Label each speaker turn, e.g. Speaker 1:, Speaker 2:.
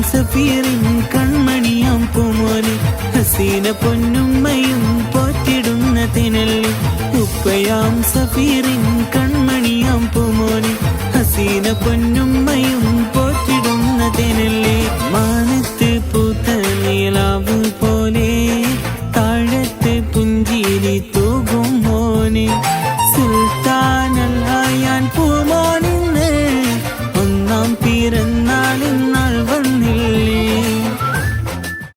Speaker 1: സഫീറിൻ കൺമണിയാം പൂമോനെ ഹസീന പൊന്നുമ്മയും പോറ്റിടുന്ന തിനല്ലി ഉപ്പയാം സഫീറിൻ കൺമണിയാം പൂമോനെ ഹസീന പൊന്നുമ്മയും പോറ്റിടുന്ന തിനല്ലി മാനത്ത് പൂത്ത നീലാവ് പോലെ താഴത്ത് പുഞ്ചിരി തൂകും മോനെ സുൽത്താനല്ലായാൻ പൂമോനിന്ന് ഒന്നാം പിറന്നാളിന്ന